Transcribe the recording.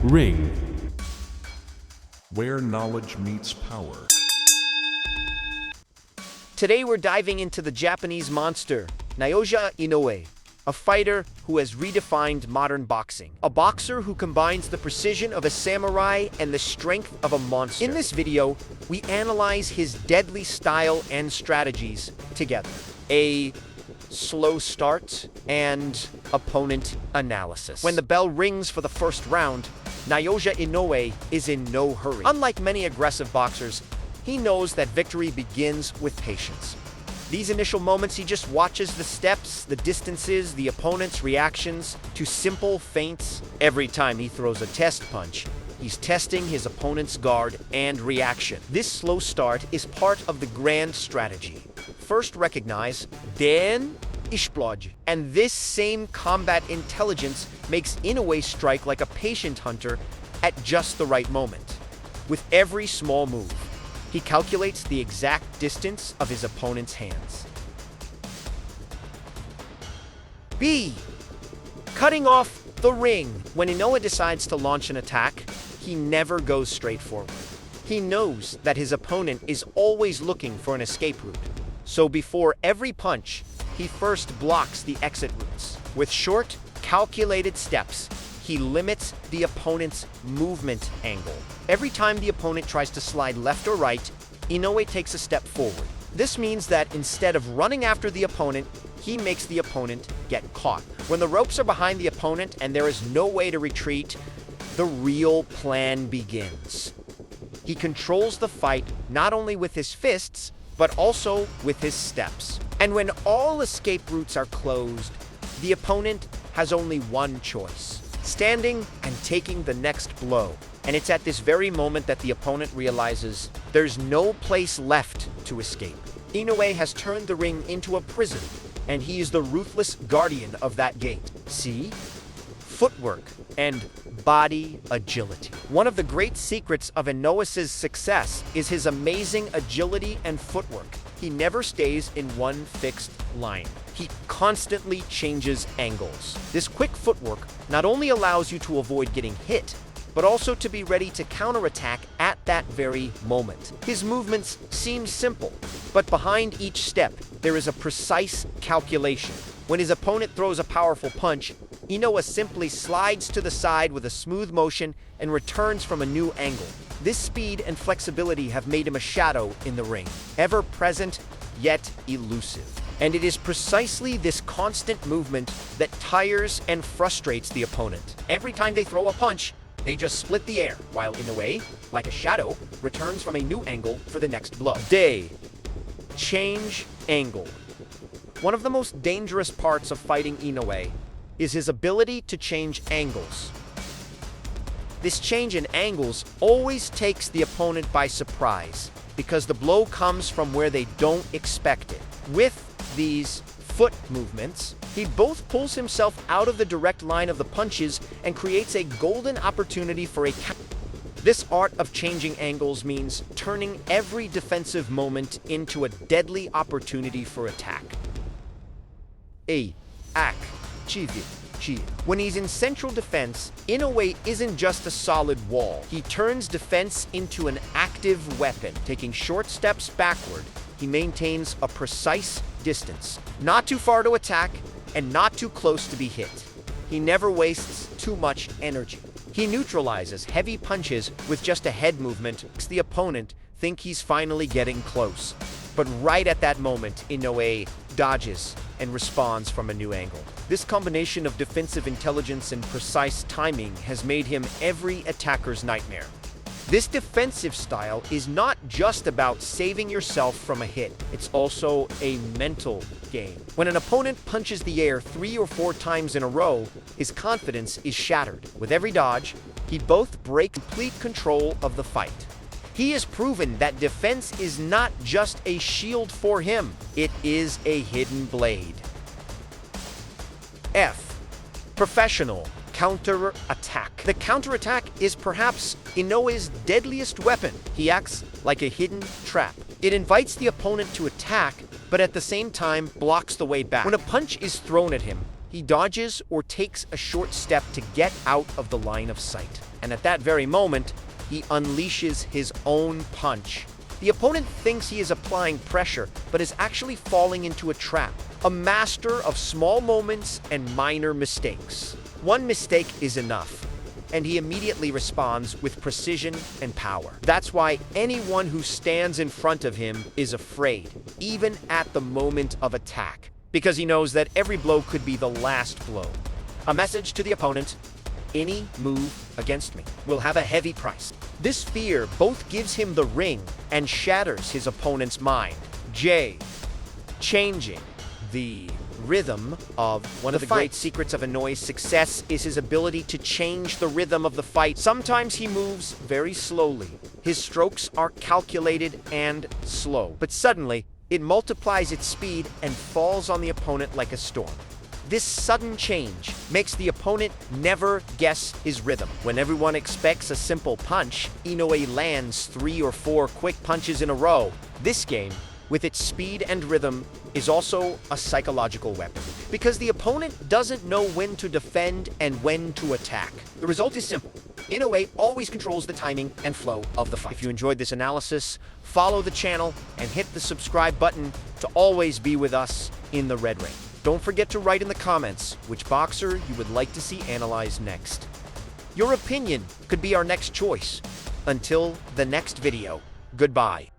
Ring. Where knowledge meets power. Today we're diving into the Japanese monster, Naoya Inoue, a fighter who has redefined modern boxing. A boxer who combines the precision of a samurai and the strength of a monster. In this video, we analyze his deadly style and strategies together. A slow start and opponent analysis. When the bell rings for the first round, Naoya Inoue is in no hurry. Unlike many aggressive boxers, he knows that victory begins with patience. These initial moments, he just watches the steps, the distances, the opponent's reactions to simple feints. Every time he throws a test punch, he's testing his opponent's guard and reaction. This slow start is part of the grand strategy. First recognize, then explode. And this same combat intelligence makes Inoue strike like a patient hunter at just the right moment. With every small move, he calculates the exact distance of his opponent's hands. B. Cutting off the ring. When Inoue decides to launch an attack, he never goes straight forward. He knows that his opponent is always looking for an escape route. So before every punch, he first blocks the exit routes. With short, calculated steps, he limits the opponent's movement angle. Every time the opponent tries to slide left or right, Inoue takes a step forward. This means that instead of running after the opponent, he makes the opponent get caught. When the ropes are behind the opponent and there is no way to retreat, the real plan begins. He controls the fight not only with his fists, but also with his steps. And when all escape routes are closed, the opponent has only one choice: standing and taking the next blow. And it's at this very moment that the opponent realizes there's no place left to escape. Inoue has turned the ring into a prison, and he is the ruthless guardian of that gate. See? Footwork and body agility. One of the great secrets of Inoue's success is his amazing agility and footwork. He never stays in one fixed line. He constantly changes angles. This quick footwork not only allows you to avoid getting hit, but also to be ready to counterattack at that very moment. His movements seem simple, but behind each step, there is a precise calculation. When his opponent throws a powerful punch, Inoue simply slides to the side with a smooth motion and returns from a new angle. This speed and flexibility have made him a shadow in the ring, ever present yet elusive. And it is precisely this constant movement that tires and frustrates the opponent. Every time they throw a punch, they just split the air, while Inoue, like a shadow, returns from a new angle for the next blow. Day. Change angle. One of the most dangerous parts of fighting Inoue is his ability to change angles. This change in angles always takes the opponent by surprise, because the blow comes from where they don't expect it. With these foot movements, he both pulls himself out of the direct line of the punches and creates a golden opportunity for a counter. This art of changing angles means turning every defensive moment into a deadly opportunity for attack. When he's in central defense, Inoue isn't just a solid wall. He turns defense into an active weapon. Taking short steps backward, he maintains a precise distance, not too far to attack and not too close to be hit. He never wastes too much energy. He neutralizes heavy punches with just a head movement, makes the opponent think he's finally getting close. But right at that moment, Inoue dodges and responds from a new angle. This combination of defensive intelligence and precise timing has made him every attacker's nightmare. This defensive style is not just about saving yourself from a hit, it's also a mental game. When an opponent punches the air 3 or 4 times in a row, his confidence is shattered. With every dodge, he both breaks complete control of the fight. He has proven that defense is not just a shield for him, it is a hidden blade. F. Professional counter-attack. The counter-attack is perhaps Inoue's deadliest weapon. He acts like a hidden trap. It invites the opponent to attack, but at the same time blocks the way back. When a punch is thrown at him, he dodges or takes a short step to get out of the line of sight. And at that very moment, he unleashes his own punch. The opponent thinks he is applying pressure, but is actually falling into a trap. A master of small moments and minor mistakes. One mistake is enough, and he immediately responds with precision and power. That's why anyone who stands in front of him is afraid, even at the moment of attack, because he knows that every blow could be the last blow. A message to the opponent: any move against me will have a heavy price. This fear both gives him the ring and shatters his opponent's mind. J. Changing the rhythm of one of the great secrets of Inoue's success is his ability to change the rhythm of the fight. Sometimes he moves very slowly. His strokes are calculated and slow, but suddenly it multiplies its speed and falls on the opponent like a storm. This sudden change makes the opponent never guess his rhythm. When everyone expects a simple punch, Inoue lands 3 or 4 quick punches in a row. This game, with its speed and rhythm, is also a psychological weapon, because the opponent doesn't know when to defend and when to attack. The result is simple. Inoue always controls the timing and flow of the fight. If you enjoyed this analysis, follow the channel and hit the subscribe button to always be with us in the Red Ring. Don't forget to write in the comments which boxer you would like to see analyzed next. Your opinion could be our next choice. Until the next video, goodbye.